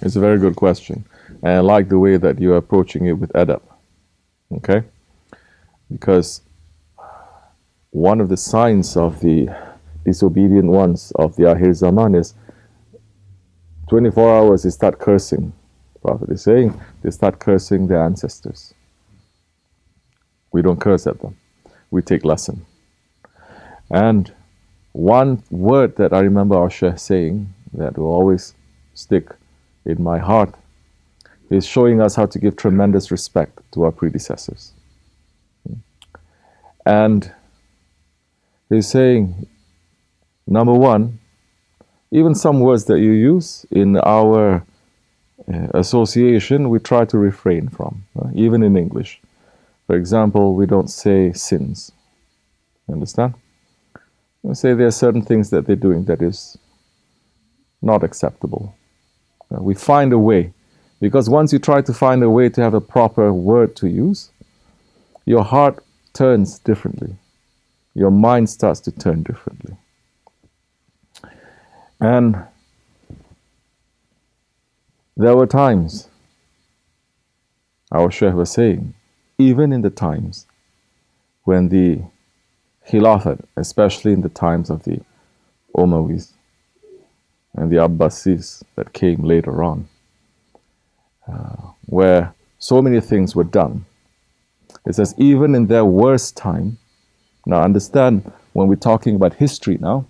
It's a very good question. And I like the way that you're approaching it with adab. Okay? Because one of the signs of the disobedient ones of the Akhir Zaman is 24 hours they start cursing. Prophet is saying they start cursing their ancestors. We don't curse at them. We take lesson. And one word that I remember our Shaykh saying that will always stick in my heart is showing us how to give tremendous respect to our predecessors. And he's saying, number one, even some words that you use in our association, we try to refrain from, even in English. For example, we don't say sins. Understand? We say there are certain things that they're doing that is not acceptable. We find a way, because once you try to find a way to have a proper word to use, your heart turns differently. Your mind starts to turn differently. And there were times, our Shaykh was saying, even in the times when the Khilafat, especially in the times of the Umayyads and the Abbasids that came later on, where so many things were done. It says, even in their worst time, now understand, when we're talking about history now,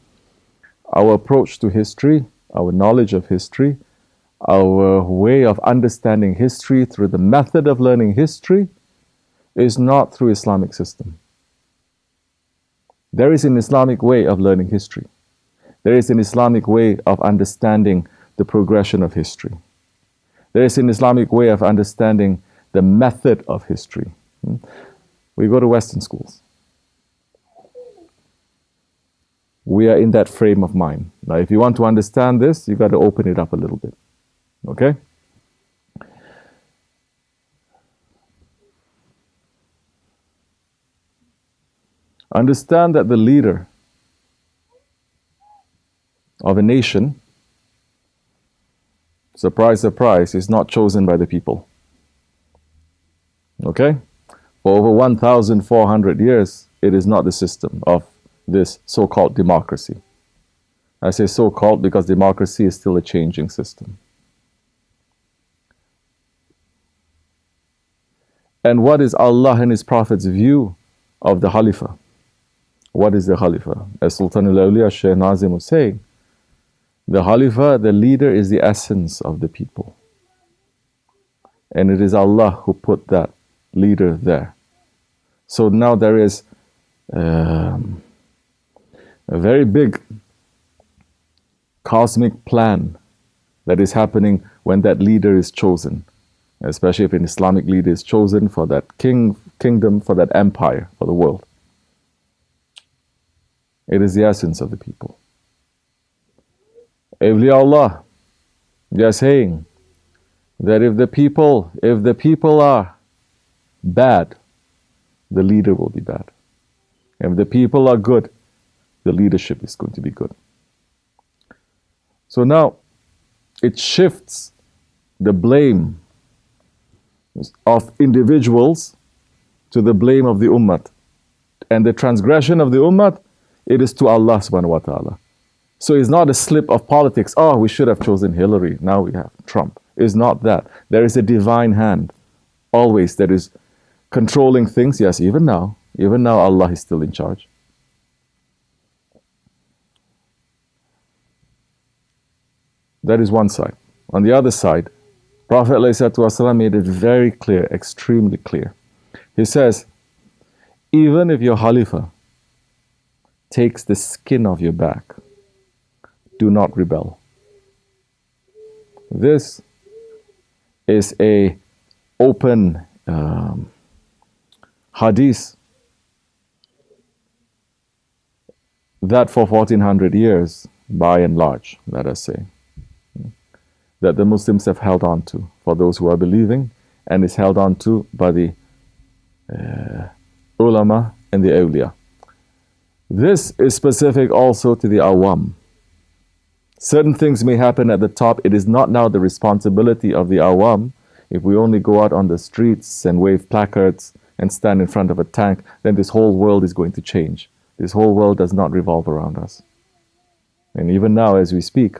our approach to history, our knowledge of history, our way of understanding history through the method of learning history is not through Islamic system. There is an Islamic way of learning history. There is an Islamic way of understanding the progression of history. There is an Islamic way of understanding the method of history. We go to Western schools. We are in that frame of mind. Now, if you want to understand this, you've got to open it up a little bit. Okay? Understand that the leader of a nation, surprise, surprise, is not chosen by the people. Okay? For over 1,400 years, it is not the system of this so-called democracy. I say so-called because democracy is still a changing system. And what is Allah and His Prophet's view of the Khalifah? What is the Khalifah? As Sultan al-Awliya Shaykh Nazim was saying, the Khalifah, the leader, is the essence of the people. And it is Allah who put that leader there. So now there is a very big cosmic plan that is happening when that leader is chosen. Especially if an Islamic leader is chosen for that kingdom, for that empire, for the world. It is the essence of the people. Awliya Allah, they are saying that if the people are bad, the leader will be bad. If the people are good, the leadership is going to be good. So now, it shifts the blame of individuals to the blame of the ummah. And the transgression of the ummah, it is to Allah subhanahu wa ta'ala. So it's not a slip of politics. Oh, we should have chosen Hillary. Now we have Trump. It's not that. There is a divine hand always that is controlling things. Yes, even now Allah is still in charge. That is one side. On the other side, Prophet ﷺ made it very clear, extremely clear. He says, even if your Khalifah takes the skin off your back, do not rebel. This is a open hadith that for 1400 years, by and large, let us say, that the Muslims have held on to for those who are believing, and is held on to by the ulama and the awliya. This is specific also to the awam. Certain things may happen at the top. It is not now the responsibility of the awam. If we only go out on the streets and wave placards and stand in front of a tank, then this whole world is going to change. This whole world does not revolve around us. And even now, as we speak,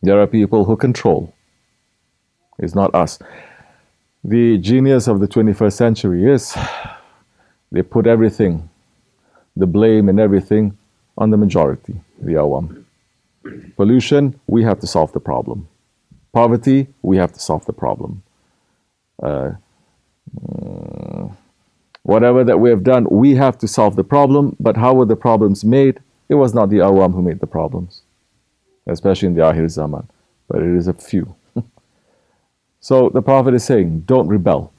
there are people who control. It's not us. The genius of the 21st century is they put everything, the blame and everything, on the majority, the awam. Pollution, we have to solve the problem. Poverty, we have to solve the problem. Whatever that we have done, we have to solve the problem. But how were the problems made? It was not the awam who made the problems, especially in the Akhir Zaman, but it is a few. So the Prophet is saying, don't rebel,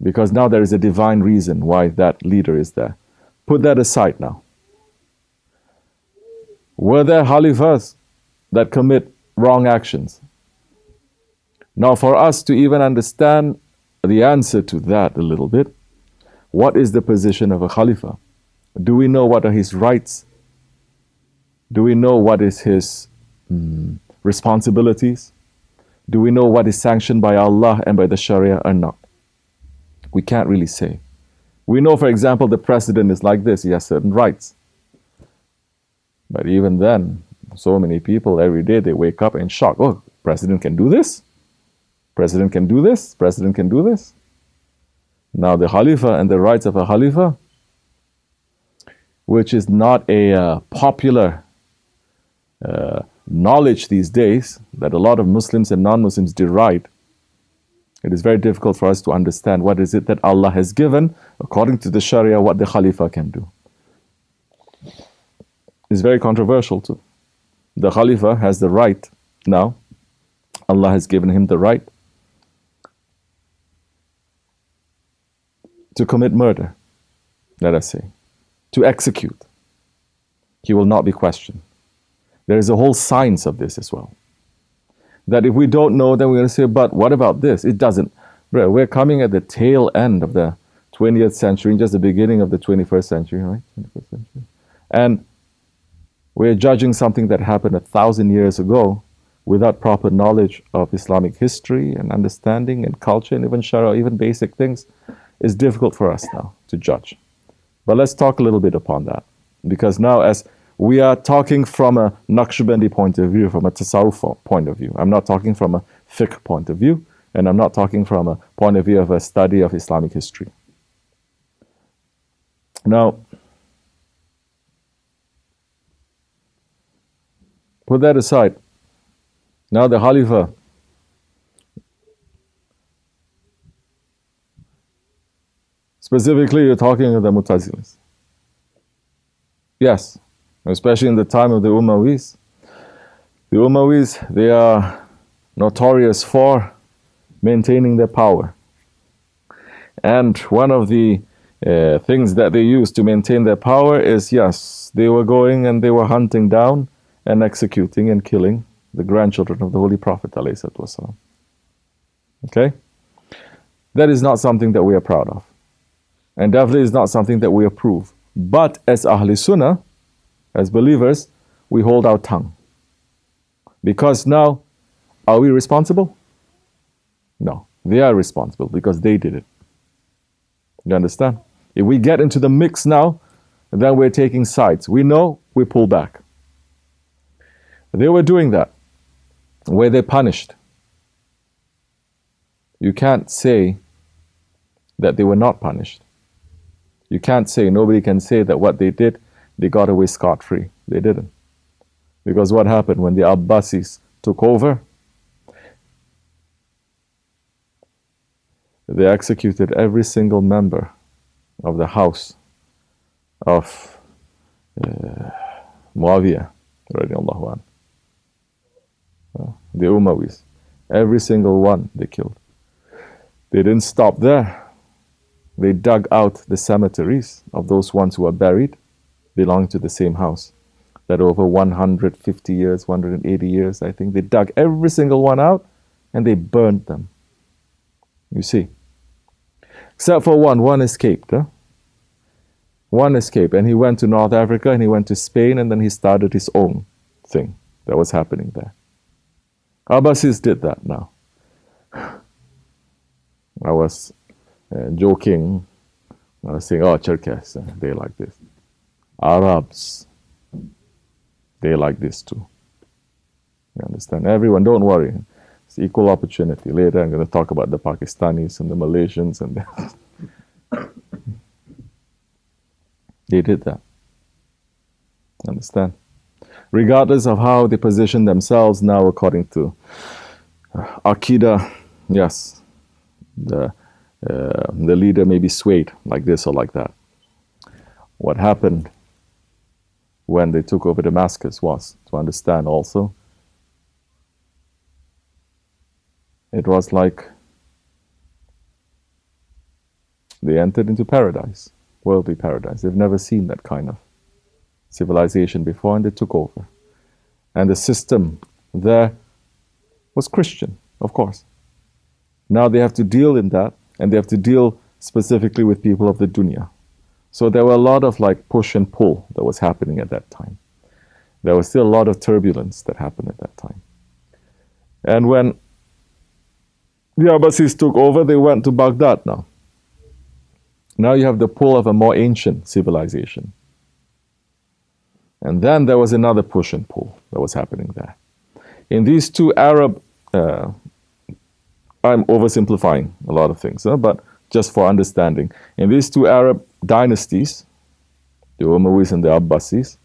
because now there is a divine reason why that leader is there. Put that aside now. Were there Khalifahs that commit wrong actions? Now, for us to even understand the answer to that a little bit, what is the position of a Khalifah? Do we know what are his rights? Do we know what is his responsibilities? Do we know what is sanctioned by Allah and by the Sharia or not? We can't really say. We know, for example, the president is like this. He has certain rights. But even then, so many people every day, they wake up in shock. Oh, president can do this? President can do this? President can do this? Now the Khalifa and the rights of a Khalifa, which is not a popular knowledge these days, that a lot of Muslims and non-Muslims deride. It is very difficult for us to understand what is it that Allah has given, according to the Sharia, what the Khalifa can do. It's very controversial too. The Khalifa has the right now. Allah has given him the right to commit murder, let us say, to execute. He will not be questioned. There is a whole science of this as well. That if we don't know, then we're going to say, but what about this? It doesn't. We're coming at the tail end of the 20th century, just the beginning of the 21st century, right? 21st century. And we're judging something that happened 1,000 years ago without proper knowledge of Islamic history and understanding and culture and even Sharia, even basic things. It's difficult for us now to judge. But let's talk a little bit upon that. Because now, as we are talking from a Nakshibendi point of view, from a Tasawwuf point of view. I'm not talking from a fiqh point of view, and I'm not talking from a point of view of a study of Islamic history. Now, put that aside. Now the Khalifa, specifically you're talking of the Mu'tazilis. Yes. Especially in the time of the Umayyads. The Umayyads, they are notorious for maintaining their power. And one of the things that they used to maintain their power is, yes, they were going and they were hunting down and executing and killing the grandchildren of the Holy Prophet ﷺ. Okay? That is not something that we are proud of. And definitely is not something that we approve. But as Ahli Sunnah, as believers, we hold our tongue. Because now, are we responsible? No, they are responsible because they did it. You understand? If we get into the mix now, then we're taking sides. We know, we pull back. They were doing that, where they punished. You can't say that they were not punished. You can't say, nobody can say that what they did, they got away scot-free. They didn't. Because what happened when the Abbasis took over? They executed every single member of the house of Muawiyah, radiallahu anhu. The Umayyads. Every single one they killed. They didn't stop there. They dug out the cemeteries of those ones who were buried, belonging to the same house. That over 150 years, 180 years, I think, they dug every single one out and they burned them. You see. Except for one. One escaped. One escaped, and he went to North Africa and he went to Spain and then he started his own thing that was happening there. Abbasids did that now. I was joking. I was saying, oh, Cherkess, they like this. Arabs, they like this too. You understand? Everyone, don't worry. It's equal opportunity. Later I'm going to talk about the Pakistanis and the Malaysians and they did that. Understand? Regardless of how they position themselves now according to Aqidah, yes, the leader may be swayed like this or like that. What happened when they took over Damascus was, to understand also, it was like they entered into paradise, worldly paradise. They've never seen that kind of civilization before, and they took over. And the system there was Christian, of course. Now they have to deal in that, and they have to deal specifically with people of the dunya. So there were a lot of like push and pull that was happening at that time. There was still a lot of turbulence that happened at that time. And when the Abbasids took over, they went to Baghdad now. Now you have the pull of a more ancient civilization. And then there was another push and pull that was happening there. In these two Arab, I'm oversimplifying a lot of things, but just for understanding, in these two Arab dynasties, the Umayyads and the Abbasids,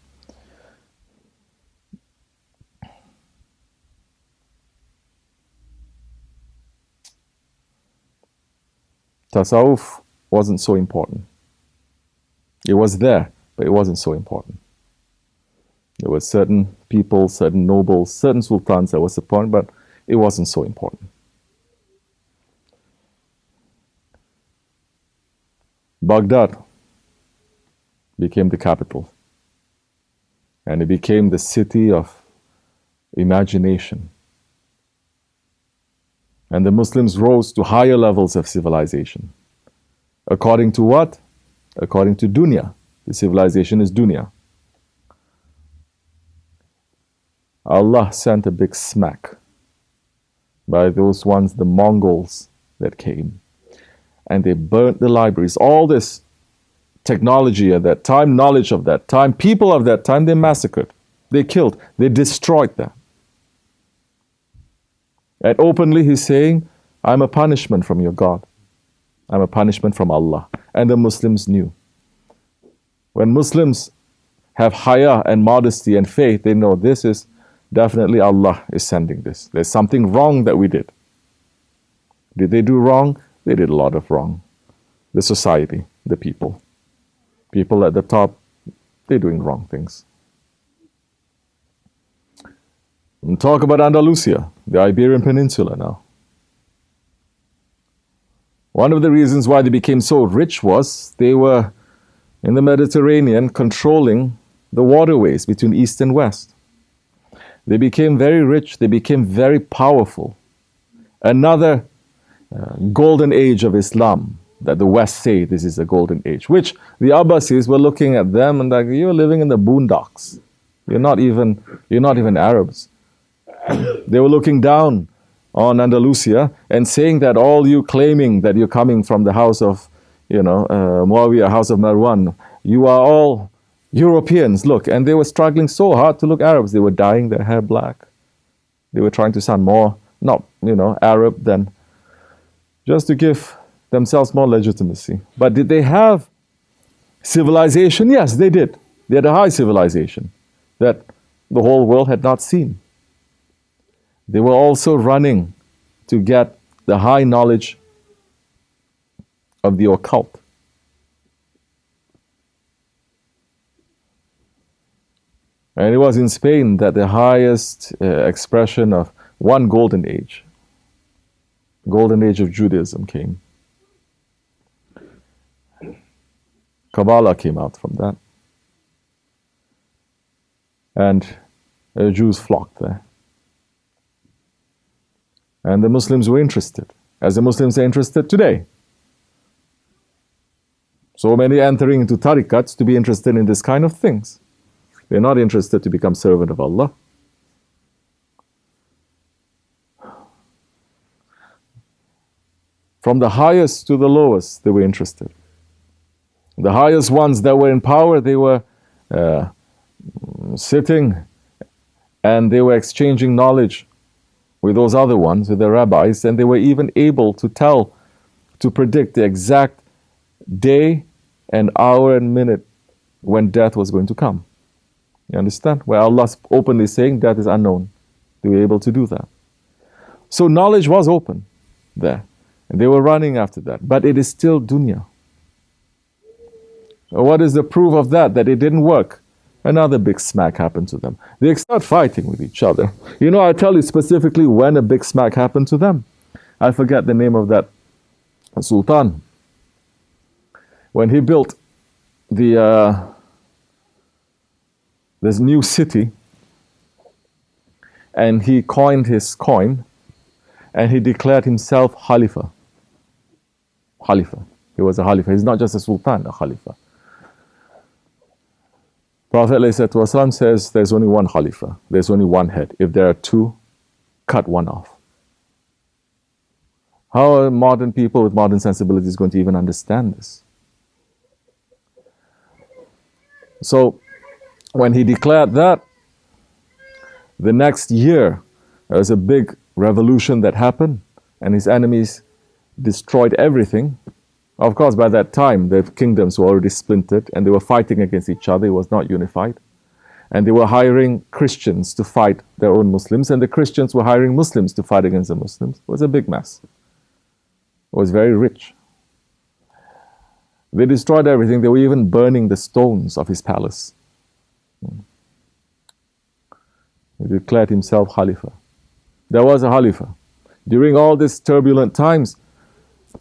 Tasawwuf wasn't so important. It was there, but it wasn't so important. There were certain people, certain nobles, certain sultans that was important, but it wasn't so important. Baghdad became the capital, and it became the city of imagination. And the Muslims rose to higher levels of civilization. According to what? According to dunya. The civilization is dunya. Allah sent a big smack by those ones, the Mongols that came. And they burnt the libraries. All this technology at that time, knowledge of that time, people of that time, they massacred. They killed. They destroyed that. And openly he's saying, I'm a punishment from your God. I'm a punishment from Allah. And the Muslims knew. When Muslims have haya and modesty and faith, they know this is definitely Allah is sending this. There's something wrong that we did. Did they do wrong? They did a lot of wrong. The society, the people. People at the top, they're doing wrong things. And talk about Andalusia, the Iberian Peninsula now. One of the reasons why they became so rich was they were in the Mediterranean controlling the waterways between East and West. They became very rich, they became very powerful. Another golden age of Islam, that the West say this is a golden age, which the Abbasids were looking at them and like, you're living in the boondocks. You're not even Arabs. They were looking down on Andalusia and saying that all you claiming that you're coming from the house of, Muawiyah, house of Marwan, you are all Europeans, look. And they were struggling so hard to look Arabs. They were dyeing their hair black. They were trying to sound more, not, Arab than, just to give themselves more legitimacy. But did they have civilization? Yes, they did. They had a high civilization that the whole world had not seen. They were also running to get the high knowledge of the occult. And it was in Spain that the highest expression of one golden age of Judaism came. Kabbalah came out from that. And Jews flocked there. And the Muslims were interested, as the Muslims are interested today. So many entering into tariqats to be interested in this kind of things. They're not interested to become servant of Allah. From the highest to the lowest, they were interested. The highest ones that were in power, they were sitting and they were exchanging knowledge with those other ones, with the rabbis, and they were even able to predict the exact day and hour and minute when death was going to come. You understand? Where Allah's openly saying death is unknown. They were able to do that. So knowledge was open there. And they were running after that. But it is still dunya. What is the proof of that? That it didn't work. Another big smack happened to them. They start fighting with each other. You know, I tell you specifically when a big smack happened to them. I forget the name of that Sultan. When he built this new city, and he coined his coin, and he declared himself Khalifah. Khalifah. He was a Khalifah. He's not just a Sultan, a Khalifah. Prophet ﷺ says there's only one Khalifah. There's only one head. If there are two, cut one off. How are modern people with modern sensibilities going to even understand this? So, when he declared that, the next year, there was a big revolution that happened, and his enemies destroyed everything. Of course, by that time, the kingdoms were already splintered, and they were fighting against each other. It was not unified. And they were hiring Christians to fight their own Muslims, and the Christians were hiring Muslims to fight against the Muslims. It was a big mess. It was very rich. They destroyed everything. They were even burning the stones of his palace. He declared himself Khalifah. There was a Khalifah. During all these turbulent times,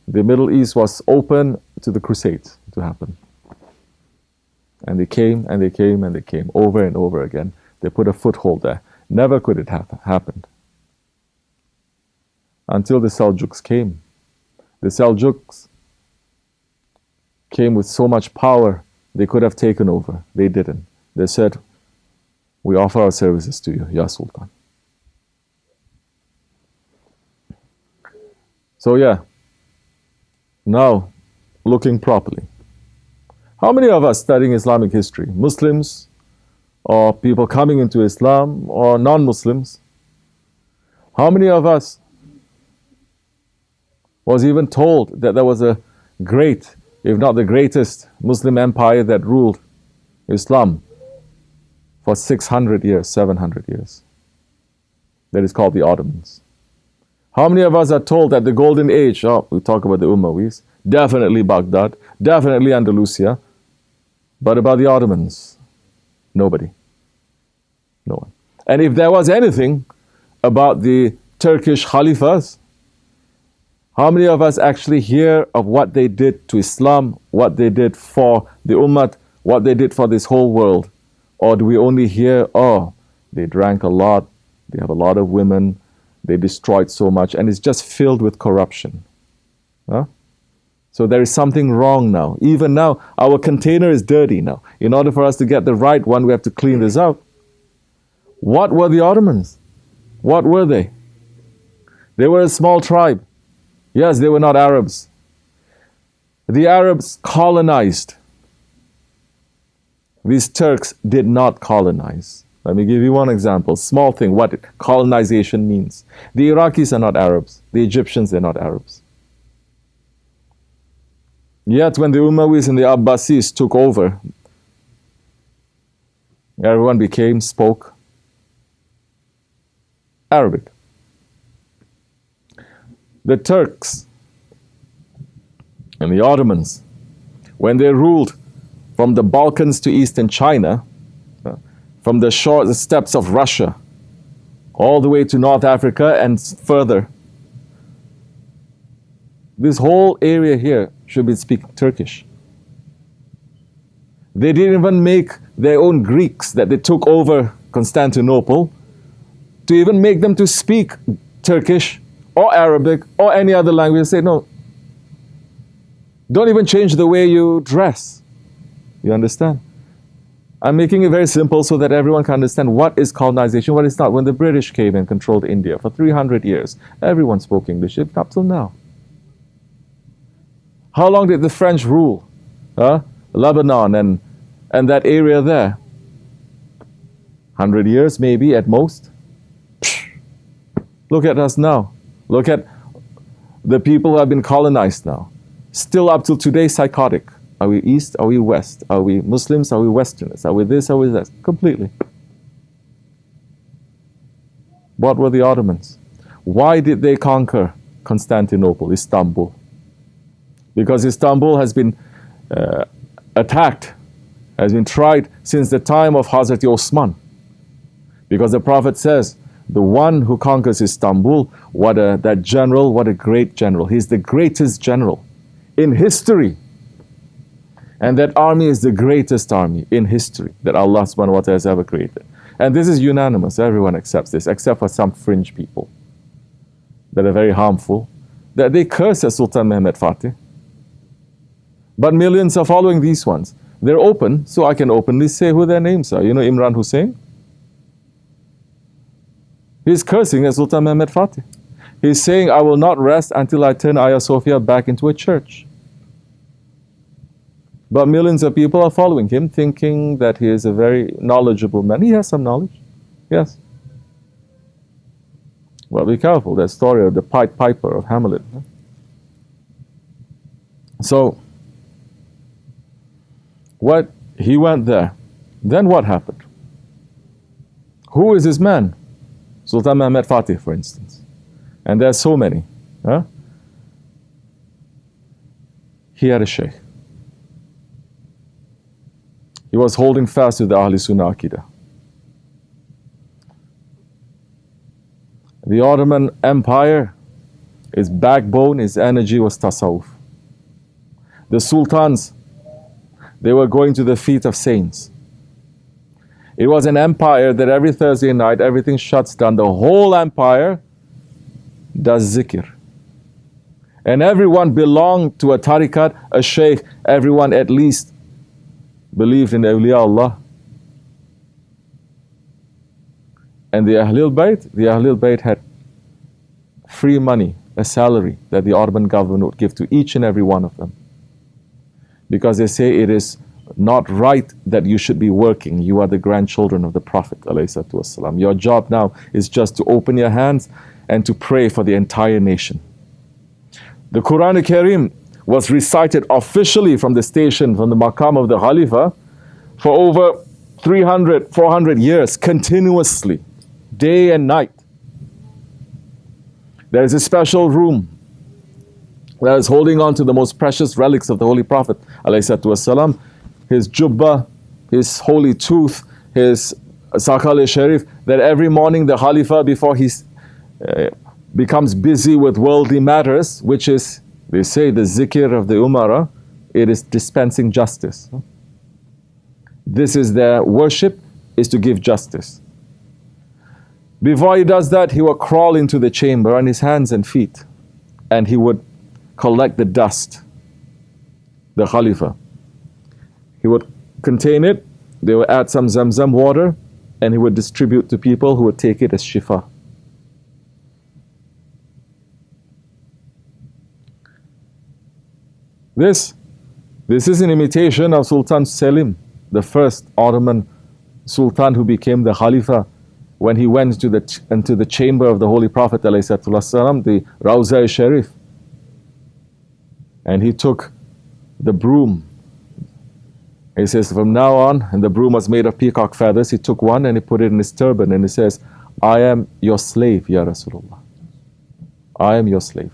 the Middle East was open to the crusades to happen. And they came, and they came, and they came, over and over again. They put a foothold there. Never could it have happened. Until the Seljuks came. The Seljuks came with so much power, they could have taken over. They didn't. They said, we offer our services to you, Ya Sultan. So yeah, now, looking properly. How many of us studying Islamic history, Muslims, or people coming into Islam, or non-Muslims, how many of us was even told that there was a great, if not the greatest, Muslim empire that ruled Islam for 600 years, 700 years? That is called the Ottomans. How many of us are told that the golden age, we talk about the Umayyads, definitely Baghdad, definitely Andalusia, but about the Ottomans, nobody. No one. And if there was anything about the Turkish Khalifahs, how many of us actually hear of what they did to Islam, what they did for the Ummah, what they did for this whole world? Or do we only hear, they drank a lot, they have a lot of women, they destroyed so much, and it's just filled with corruption? Huh? So there is something wrong now. Even now, our container is dirty now. In order for us to get the right one, we have to clean this out. What were the Ottomans? What were they? They were a small tribe. Yes, they were not Arabs. The Arabs colonized. These Turks did not colonize. Let me give you one example. Small thing, what colonization means. The Iraqis are not Arabs. The Egyptians are not Arabs. Yet when the Umayyads and the Abbasids took over, everyone spoke Arabic. The Turks and the Ottomans, when they ruled from the Balkans to eastern China, from the steppes of Russia, all the way to North Africa and further, this whole area here should be speaking Turkish. They didn't even make their own Greeks that they took over Constantinople to even make them to speak Turkish or Arabic or any other language. Say, no, don't even change the way you dress. You understand? I'm making it very simple so that everyone can understand what is colonization, what is not. When the British came and controlled India for 300 years, everyone spoke English up till now. How long did the French rule Lebanon and that area there? 100 years maybe at most. Look at us now. Look at the people who have been colonized now. Still up till today psychotic. Are we East? Are we West? Are we Muslims? Are we Westerners? Are we this? Are we that? Completely. What were the Ottomans? Why did they conquer Constantinople, Istanbul? Because Istanbul has been attacked, has been tried since the time of Hazrat Osman. Because the Prophet says, the one who conquers Istanbul, that general, what a great general. He's the greatest general in history. And that army is the greatest army in history that Allah subhanahu wa ta'ala has ever created. And this is unanimous. Everyone accepts this, except for some fringe people that are very harmful, that they curse at Sultan Mehmed Fatih. But millions are following these ones. They're open, so I can openly say who their names are. You know Imran Hussein? He's cursing at Sultan Mehmed Fatih. He's saying, I will not rest until I turn Hagia Sophia back into a church. But millions of people are following him, thinking that he is a very knowledgeable man. He has some knowledge, yes. Well, be careful, that story of the Pied Piper of Hamlet. So, he went there. Then what happened? Who is this man? Sultan Mehmed Fatih, for instance. And there are so many. He had a Shaykh. He was holding fast to the Ahl Sunnah Aqidah. The Ottoman Empire, its backbone, its energy was tasawwuf. The Sultans, they were going to the feet of saints. It was an empire that every Thursday night, everything shuts down. The whole empire does zikr. And everyone belonged to a tariqat, a shaykh. Everyone at least believed in awliya Allah. And the Ahlul Bayt had free money, a salary that the Ottoman government would give to each and every one of them. Because they say it is not right that you should be working. You are the grandchildren of the Prophet ﷺ. Your job now is just to open your hands and to pray for the entire nation. The Quran Kareem was recited officially from the station, from the maqam of the Khalifa, for over 300, 400 years, continuously, day and night. There is a special room that is holding on to the most precious relics of the Holy Prophet ﷺ, his jubbah, his holy tooth, his sakal-e-sharif, that every morning the Khalifa, before he becomes busy with worldly matters, which is, they say, the zikr of the Umara, it is dispensing justice. This is their worship, is to give justice. Before he does that, he will crawl into the chamber on his hands and feet, and he would collect the dust, the Khalifa. He would contain it, they would add some Zamzam water, and he would distribute to people who would take it as shifa. This is an imitation of Sultan Selim, the first Ottoman Sultan who became the Khalifa when he went into the chamber of the Holy Prophet ﷺ, the Rawza-e-Sharif. And he took the broom. He says, from now on, and the broom was made of peacock feathers, he took one and he put it in his turban and he says, I am your slave, Ya Rasulullah. I am your slave.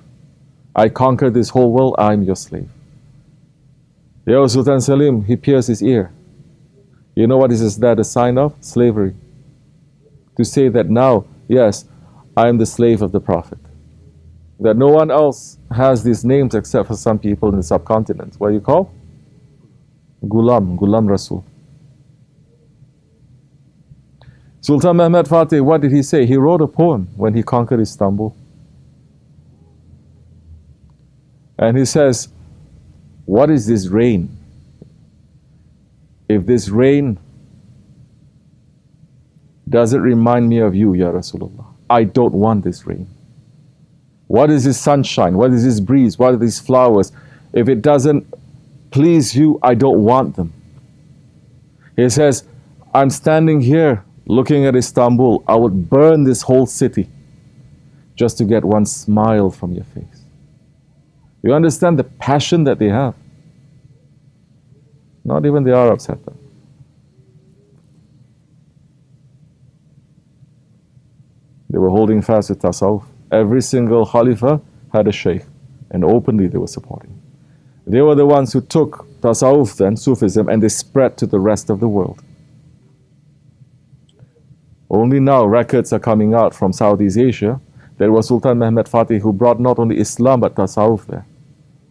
I conquered this whole world, I am your slave. Ya Sultan Selim, he pierced his ear. You know what is that a sign of? Slavery. To say that now, yes, I am the slave of the Prophet. That no one else has these names except for some people in the subcontinent. What do you call? Gulam Rasul. Sultan Mehmed Fatih, what did he say? He wrote a poem when he conquered Istanbul. And he says, what is this rain? If this rain doesn't remind me of you, Ya Rasulullah, I don't want this rain. What is this sunshine? What is this breeze? What are these flowers? If it doesn't please you, I don't want them. He says, I'm standing here looking at Istanbul. I would burn this whole city just to get one smile from your face. You understand the passion that they have? Not even the Arabs had that. They were holding fast with tasawwuf. Every single Khalifa had a Shaykh, and openly they were supporting. They were the ones who took tasawwuf then, Sufism, and they spread to the rest of the world. Only now records are coming out from Southeast Asia. There was Sultan Mehmed Fatih who brought not only Islam but tasawwuf there,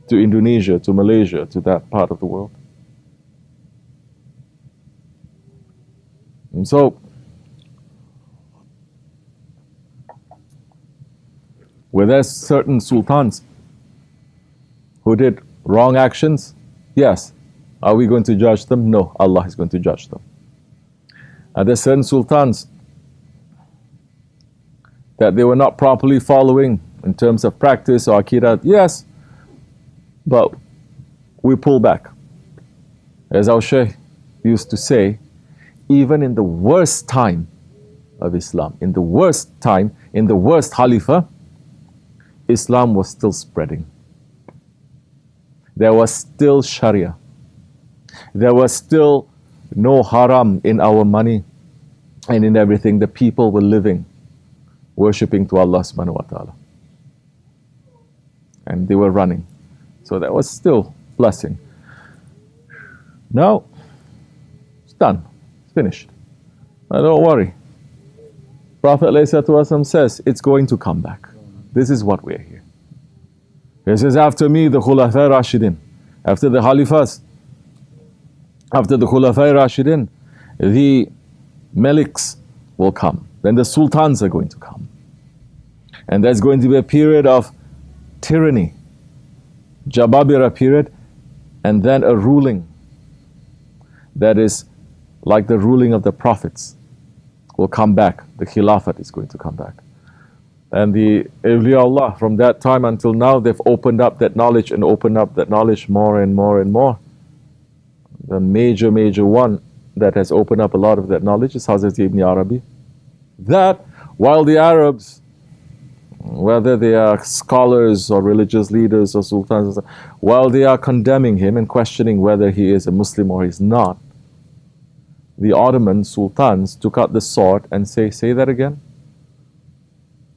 to Indonesia, to Malaysia, to that part of the world. And so, were there certain sultans who did wrong actions? Yes. Are we going to judge them? No, Allah is going to judge them. Are there certain sultans that they were not properly following in terms of practice or akidah? Yes, but we pull back. As our Shaykh used to say, even in the worst time of Islam, in the worst time, in the worst Khalifah, Islam was still spreading. There was still Sharia. There was still no haram in our money and in everything. The people were living, worshipping to Allah subhanahu wa ta'ala. And they were running. So that was still blessing. Now, it's done. It's finished. Now don't worry. Prophet ﷺ says, it's going to come back. This is what we're here. He says, after me, the Khulafai Rashidin. After the Khalifahs, after the Khulafai Rashidin, the Maliks will come. Then the Sultans are going to come. And there's going to be a period of tyranny, Jababira period, and then a ruling that is like the ruling of the prophets will come back. The Khilafat is going to come back. And the awliyaullah from that time until now, they've opened up that knowledge and opened up that knowledge more and more and more. The major one that has opened up a lot of that knowledge is Hazrat Ibn Arabi. That, while the Arabs, whether they are scholars or religious leaders or sultans, while they are condemning him and questioning whether he is a Muslim or he's not, the Ottoman sultans took out the sword and say that again?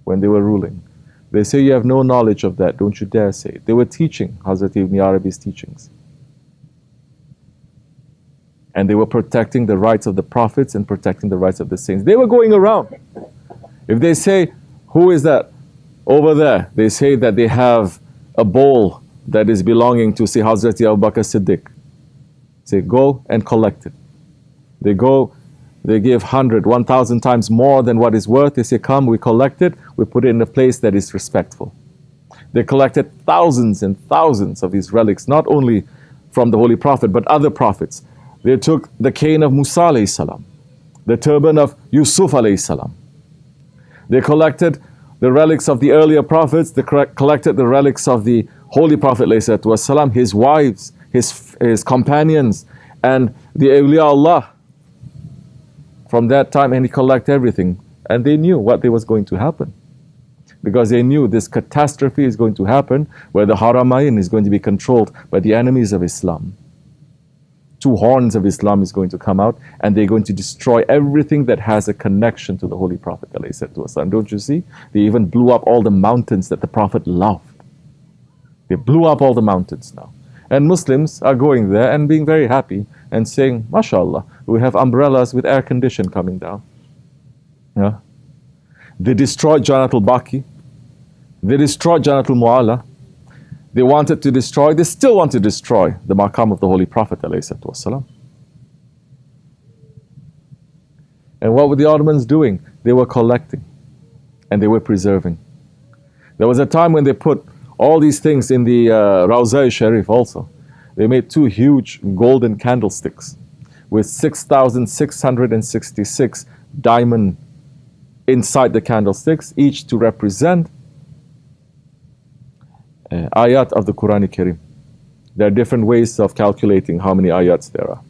When they were ruling. They say, you have no knowledge of that, don't you dare say it. They were teaching Hazrat Ibn Arabi's teachings. And they were protecting the rights of the prophets and protecting the rights of the saints. They were going around. If they say, who is that over there? They say that they have a bowl that is belonging to, say, Hazrat Abu Bakr Siddiq. Say, go and collect it. They go, they give 100, 1,000 times more than what is worth. They say, come, we collect it, we put it in a place that is respectful. They collected thousands and thousands of these relics, not only from the Holy Prophet, but other prophets. They took the cane of Musa alayhi salam, the turban of Yusuf alayhi salam. They collected the relics of the earlier prophets. They collected the relics of the Holy Prophet alayhi salam, his wives, his companions, and the awliyaullah from that time, and he collected everything. And they knew what was going to happen. Because they knew this catastrophe is going to happen, where the Haramain is going to be controlled by the enemies of Islam. Two horns of Islam is going to come out, and they're going to destroy everything that has a connection to the Holy Prophet ﷺ. Don't you see? They even blew up all the mountains that the Prophet loved. They blew up all the mountains now. And Muslims are going there and being very happy and saying, MashaAllah, we have umbrellas with air condition coming down. Yeah. They destroyed Janat al-Baqi. They destroyed Janat al-Mu'ala. They wanted to destroy, they still want to destroy the maqam of the Holy Prophet ﷺ. And what were the Ottomans doing? They were collecting and they were preserving. There was a time when they put all these things in the Rawza Sharif also. They made two huge golden candlesticks with 6,666 diamond inside the candlesticks, each to represent ayat of the Quran Kareem. There are different ways of calculating how many ayats there are.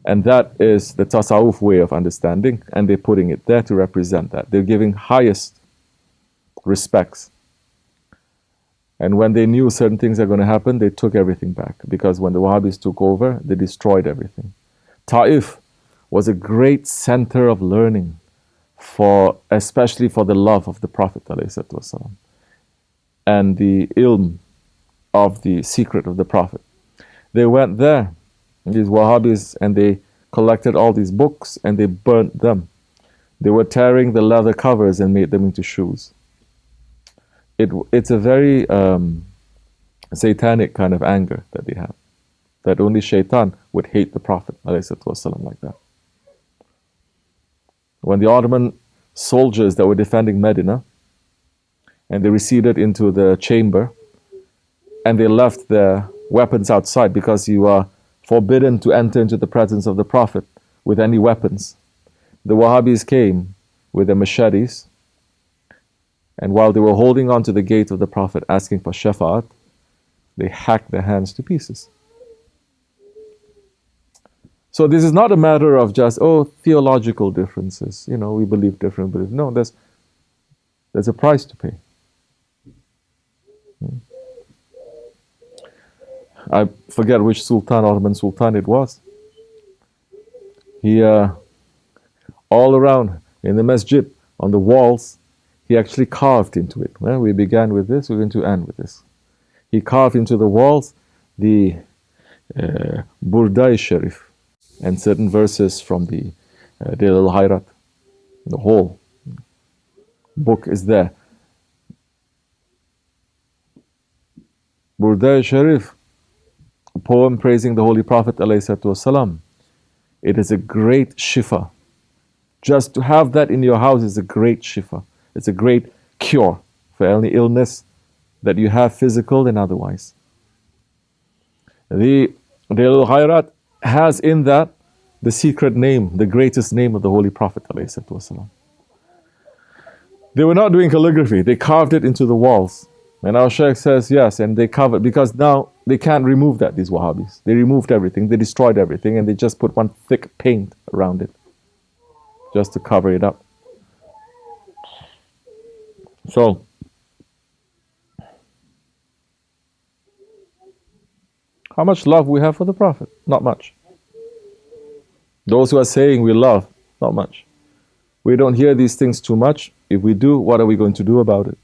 And that is the tasawwuf way of understanding, and they're putting it there to represent that. They're giving highest respects. And when they knew certain things are going to happen, they took everything back. Because when the Wahhabis took over, they destroyed everything. Ta'if was a great center of learning, especially for the love of the Prophet ﷺ, and the ilm of the secret of the Prophet. They went there, these Wahhabis, and they collected all these books and they burnt them. They were tearing the leather covers and made them into shoes. It's a very satanic kind of anger that they have, that only shaitan would hate the Prophet ﷺ like that. When the Ottoman soldiers that were defending Medina, and they receded into the chamber, and they left their weapons outside, because you are forbidden to enter into the presence of the Prophet with any weapons. The Wahhabis came with their machetes, and while they were holding on to the gate of the Prophet asking for shafa'at, they hacked their hands to pieces. So this is not a matter of just, theological differences. We believe different beliefs. No, there's a price to pay. I forget which Ottoman Sultan it was. He, all around in the masjid, on the walls, he actually carved into it. Well, we began with this, we're going to end with this. He carved into the walls the Burda Sharif and certain verses from the Dalil Hayrat. The whole book is there. Burda Sharif, a poem praising the Holy Prophet ﷺ. It is a great shifa. Just to have that in your house is a great shifa. It's a great cure for any illness that you have, physical and otherwise. The Dalil Hayrat has in that the secret name, the greatest name of the Holy Prophet ﷺ. They were not doing calligraphy, they carved it into the walls. And our Shaykh says yes, and they covered, because now they can't remove that, these Wahhabis. They removed everything, they destroyed everything, and they just put one thick paint around it, just to cover it up. So, how much love we have for the Prophet? Not much. Those who are saying we love, not much. We don't hear these things too much. If we do, what are we going to do about it?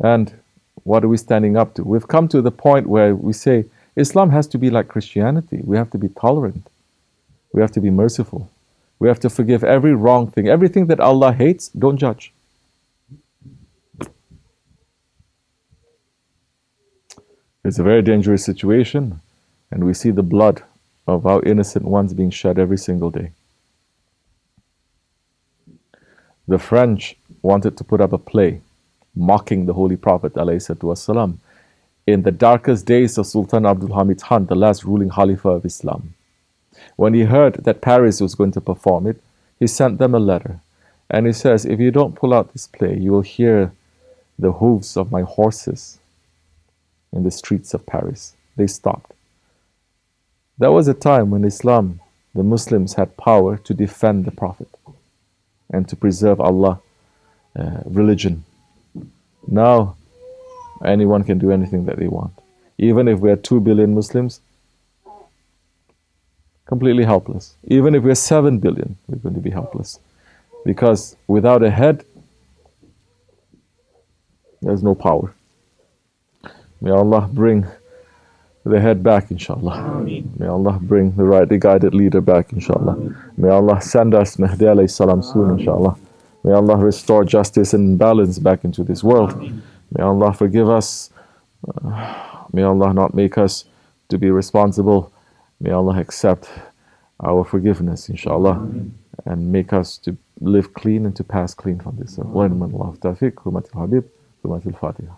And what are we standing up to? We've come to the point where we say Islam has to be like Christianity. We have to be tolerant. We have to be merciful. We have to forgive every wrong thing. Everything that Allah hates, don't judge. It's a very dangerous situation, and we see the blood of our innocent ones being shed every single day. The French wanted to put up a play mocking the Holy Prophet ﷺ in the darkest days of Sultan Abdul Hamid Khan, the last ruling Khalifah of Islam. When he heard that Paris was going to perform it, he sent them a letter. And he says, if you don't pull out this play, you will hear the hooves of my horses in the streets of Paris. They stopped. That was a time when Islam, the Muslims, had power to defend the Prophet and to preserve Allah religion. Now, anyone can do anything that they want. Even if we are 2 billion Muslims, completely helpless. Even if we're 7 billion, we're going to be helpless. Because without a head, there's no power. May Allah bring the head back, inshallah. Ameen. May Allah bring the rightly guided leader back, inshallah. Ameen. May Allah send us Mahdi alayhi salam soon, inshallah. May Allah restore justice and balance back into this world. Ameen. May Allah forgive us. May Allah not make us to be responsible. May Allah accept our forgiveness, inshallah. Ameen. And make us to live clean and to pass clean from this. Wa inna Allah tawfiq, humatil habib, humatil fatiha.